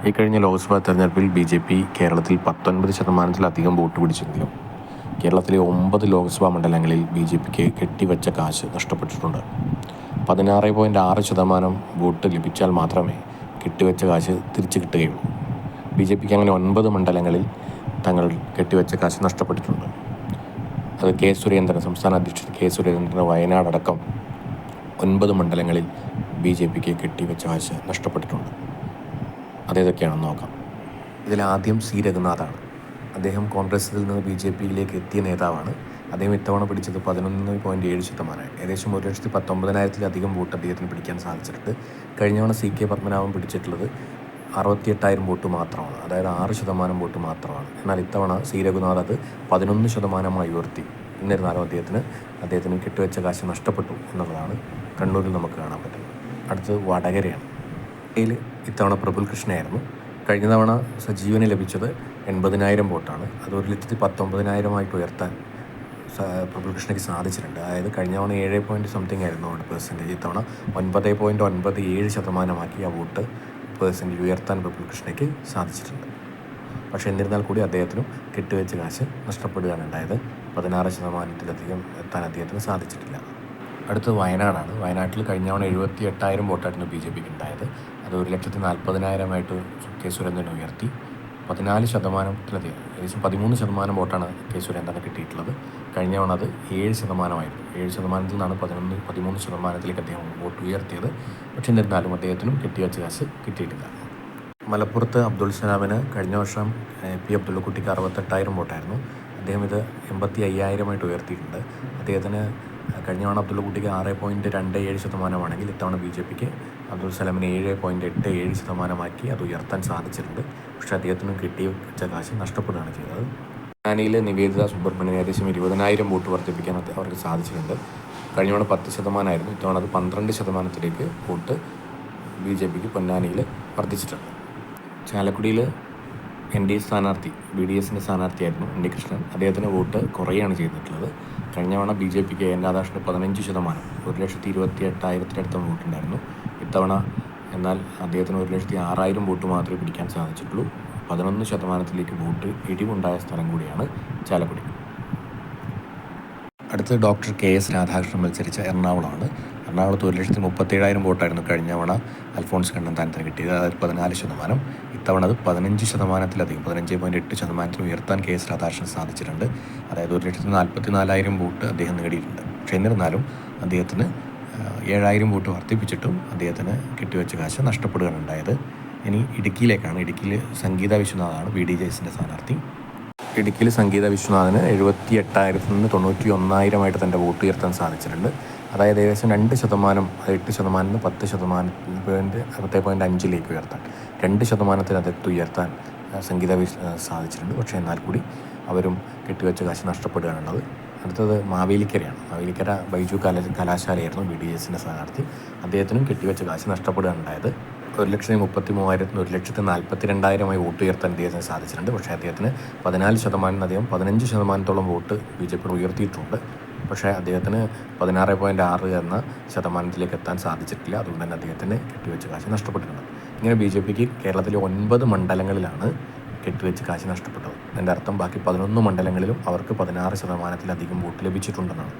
ഇക്കഴിഞ്ഞ ലോക്സഭാ തെരഞ്ഞെടുപ്പിൽ BJP കേരളത്തിൽ 19% വോട്ട് പിടിച്ചെങ്കിലും കേരളത്തിലെ 9 ലോക്സഭാ മണ്ഡലങ്ങളിൽ BJPക്ക് കെട്ടിവെച്ച കാശ് നഷ്ടപ്പെട്ടിട്ടുണ്ട്. 16.6% വോട്ട് ലഭിച്ചാൽ മാത്രമേ കെട്ടിവെച്ച കാശ് തിരിച്ചു കിട്ടുകയുള്ളൂ. BJPക്ക് അങ്ങനെ 9 മണ്ഡലങ്ങളിൽ തങ്ങൾ കെട്ടിവെച്ച കാശ് നഷ്ടപ്പെട്ടിട്ടുണ്ട്. അത് സംസ്ഥാന അധ്യക്ഷൻ കെ സുരേന്ദ്രൻ വയനാടടക്കം 9 മണ്ഡലങ്ങളിൽ BJPക്ക് കെട്ടിവെച്ച കാശ് നഷ്ടപ്പെട്ടിട്ടുണ്ട്. അതേതൊക്കെയാണെന്ന് നോക്കാം. ഇതിലാദ്യം C. രഘുനാഥാണ്. അദ്ദേഹം കോൺഗ്രസിൽ നിന്ന് BJPയിലേക്ക് എത്തിയ നേതാവാണ്. അദ്ദേഹം ഇത്തവണ പിടിച്ചത് 11.7%. ഏകദേശം 1,19,000-ലധികം വോട്ട് അദ്ദേഹത്തിന് പിടിക്കാൻ സാധിച്ചിട്ടുണ്ട്. കഴിഞ്ഞ തവണ CK പത്മനാഭൻ പിടിച്ചിട്ടുള്ളത് 68,000 വോട്ട് മാത്രമാണ്, അതായത് 6% വോട്ട് മാത്രമാണ്. എന്നാൽ ഇത്തവണ C. രഘുനാഥ് അത് 11% ഉയർത്തി. എന്നിരുന്നാലും അദ്ദേഹത്തിന് കെട്ടിവെച്ച കാശ് നഷ്ടപ്പെട്ടു എന്നുള്ളതാണ് കണ്ണൂരിൽ നമുക്ക് കാണാൻ പറ്റുന്നത്. അടുത്തത് വടകരയാണ്. ഇതിൽ ഇത്തവണ പ്രഫുൽ കൃഷ്ണയായിരുന്നു. കഴിഞ്ഞ തവണ സജീവന് ലഭിച്ചത് 80,000 വോട്ടാണ്. അത് 1,19,000 ഉയർത്താൻ പ്രഫുൽ കൃഷ്ണയ്ക്ക് സാധിച്ചിട്ടുണ്ട്. അതായത് കഴിഞ്ഞ തവണ 7 ആയിരുന്നു വോട്ട് പെർസെൻറ്റേജ്. ഇത്തവണ 9.97% ആ വോട്ട് പെർസെൻറ്റേജ് ഉയർത്താൻ പ്രഫുൽ കൃഷ്ണയ്ക്ക് സാധിച്ചിട്ടുണ്ട്. പക്ഷേ എന്നിരുന്നാൽ കൂടി അദ്ദേഹത്തിനും കെട്ടിവെച്ച കാശ് നഷ്ടപ്പെടുകയാണ് ഉണ്ടായത്. 16%-ലധികം എത്താൻ അദ്ദേഹത്തിന് സാധിച്ചിട്ടില്ല. അടുത്തത് വയനാടാണ്. വയനാട്ടിൽ കഴിഞ്ഞ തവണ 78,000 വോട്ടായിരുന്നു BJPക്ക് ഉണ്ടായത്. അത് 1,40,000 കെ സുരേന്ദ്രൻ ഉയർത്തി. 14%-ലധികം, ഏകദേശം 13% വോട്ടാണ് കെ സുരേന്ദ്രന് കിട്ടിയിട്ടുള്ളത്. കഴിഞ്ഞ തവണ അത് 7%. 7%-ൽ നിന്നാണ് 13%-ലേക്ക് അദ്ദേഹം വോട്ട് ഉയർത്തിയത്. പക്ഷേ എന്നിരുന്നാലും അദ്ദേഹത്തിനും കെട്ടിവെച്ച കാശ് കിട്ടിയിട്ടില്ല. മലപ്പുറത്ത് അബ്ദുൾ സലാമിന് കഴിഞ്ഞ വർഷം P. അബ്ദുള്ളക്കുട്ടിക്ക് 68,000 വോട്ടായിരുന്നു. അദ്ദേഹം ഇത് 85,000 ഉയർത്തിയിട്ടുണ്ട്. അദ്ദേഹത്തിന് കഴിഞ്ഞ തവണ അബ്ദുള്ളക്കുട്ടിക്ക് 6.27% ഇത്തവണ BJPക്ക് അബ്ദുൾ സലാമിന് 7.87% അത് ഉയർത്താൻ സാധിച്ചിട്ടുണ്ട്. പക്ഷേ അദ്ദേഹത്തിനും കിട്ടിവെച്ച കാശ് നഷ്ടപ്പെടുകയാണ് ചെയ്തത്. പൊന്നാനിയിലെ നിവേദിത സുബ്രഹ്മണ്യൻ ഏകദേശം 20,000 വോട്ട് വർദ്ധിപ്പിക്കാൻ അവർക്ക് സാധിച്ചിട്ടുണ്ട്. കഴിഞ്ഞ തവണ 10% ഇത്തവണ അത് 12%-ലേക്ക് വോട്ട് BJPക്ക് പൊന്നാനിയിൽ വർദ്ധിച്ചിട്ടുണ്ട്. ചാലക്കുടിയിൽ NDA സ്ഥാനാർത്ഥി BDSൻ്റെ സ്ഥാനാർത്ഥിയായിരുന്നു ഉണ്ണികൃഷ്ണൻ. അദ്ദേഹത്തിന് വോട്ട് കുറയാണ് ചെയ്തിട്ടുള്ളത്. കഴിഞ്ഞ തവണ BJPക്ക് എൻ രാധാകൃഷ്ണന് 15%, 1,28,000-ത്തിനടുത്ത് വോട്ടുണ്ടായിരുന്നു. ഇത്തവണ എന്നാൽ അദ്ദേഹത്തിന് 1,06,000 വോട്ട് മാത്രമേ പിടിക്കാൻ സാധിച്ചിട്ടുള്ളൂ. 11%-ലേക്ക് വോട്ട് ഇടിവുണ്ടായ സ്ഥലം കൂടിയാണ് ചാലക്കുടി. അടുത്തത് ഡോക്ടർ KS രാധാകൃഷ്ണൻ മത്സരിച്ച എറണാകുളമാണ്. എറണാകുളത്ത് 1,37,000 വോട്ടായിരുന്നു കഴിഞ്ഞ തവണ അൽഫോൺസ് കണ്ണന്താനത്തിന് കിട്ടിയത്, അതായത് 14%. ഇത്തവണ അത് 15%-ലധികം 15.8% ഉയർത്താൻ KS രാധാകൃഷ്ണൻ സാധിച്ചിട്ടുണ്ട്. അതായത് 1,44,000 വോട്ട് അദ്ദേഹം നേടിയിട്ടുണ്ട്. പക്ഷേ എന്നിരുന്നാലും അദ്ദേഹത്തിന് 7,000 വോട്ട് വർദ്ധിപ്പിച്ചിട്ടും അദ്ദേഹത്തിന് കെട്ടിവെച്ച കാശ് നഷ്ടപ്പെടുകയാണ് ഉണ്ടായത്. ഇനി ഇടുക്കിയിലേക്കാണ്. ഇടുക്കിയിൽ സംഗീത വിശ്വനാഥാണ് BDJസിൻ്റെ സ്ഥാനാർത്ഥി. ഇടുക്കിയിൽ സംഗീത വിശ്വനാഥന് 78,000-ൽ നിന്ന് 91,000 തൻ്റെ വോട്ട് ഉയർത്താൻ സാധിച്ചിട്ടുണ്ട്. അതായത് ഏകദേശം 2%, 8%-ൽ 10.5-ലേക്ക് ഉയർത്താൻ 2%-അതിനകത്ത് ഉയർത്താൻ സംഗീത സാധിച്ചിട്ടുണ്ട്. പക്ഷേ എന്നാൽ കൂടി അവരും കെട്ടിവെച്ച കാശ് നഷ്ടപ്പെടുകയാണുള്ളത്. അടുത്തത് മാവേലിക്കരയാണ്. മാവേലിക്കര ബൈജു കലാശാലയായിരുന്നു BDSൻ്റെ സ്ഥാനാർത്ഥി. അദ്ദേഹത്തിനും കെട്ടിവെച്ച കാശ് നഷ്ടപ്പെടുകയാണുണ്ടായത്. 1,33,000-ൽ 1,42,000 വോട്ട് ഉയർത്താൻ അദ്ദേഹത്തിന് സാധിച്ചിട്ടുണ്ട്. പക്ഷേ അദ്ദേഹത്തിന് 14%-ലധികം 15%-ഓളം വോട്ട് BJP ഉയർത്തിയിട്ടുണ്ട്. പക്ഷേ അദ്ദേഹത്തിന് 16.6% എത്താൻ സാധിച്ചിട്ടില്ല. അതുകൊണ്ട് തന്നെ അദ്ദേഹത്തിന് കെട്ടിവെച്ച കാശ് നഷ്ടപ്പെട്ടിട്ടുണ്ട്. ഇങ്ങനെ BJPക്ക് കേരളത്തിലെ 9 മണ്ഡലങ്ങളിലാണ് കെട്ടിവെച്ച് കാശ് നഷ്ടപ്പെട്ടത്. അതിൻ്റെ അർത്ഥം ബാക്കി 11 മണ്ഡലങ്ങളിലും അവർക്ക് 16%-ലധികം വോട്ട് ലഭിച്ചിട്ടുണ്ടെന്നാണ്.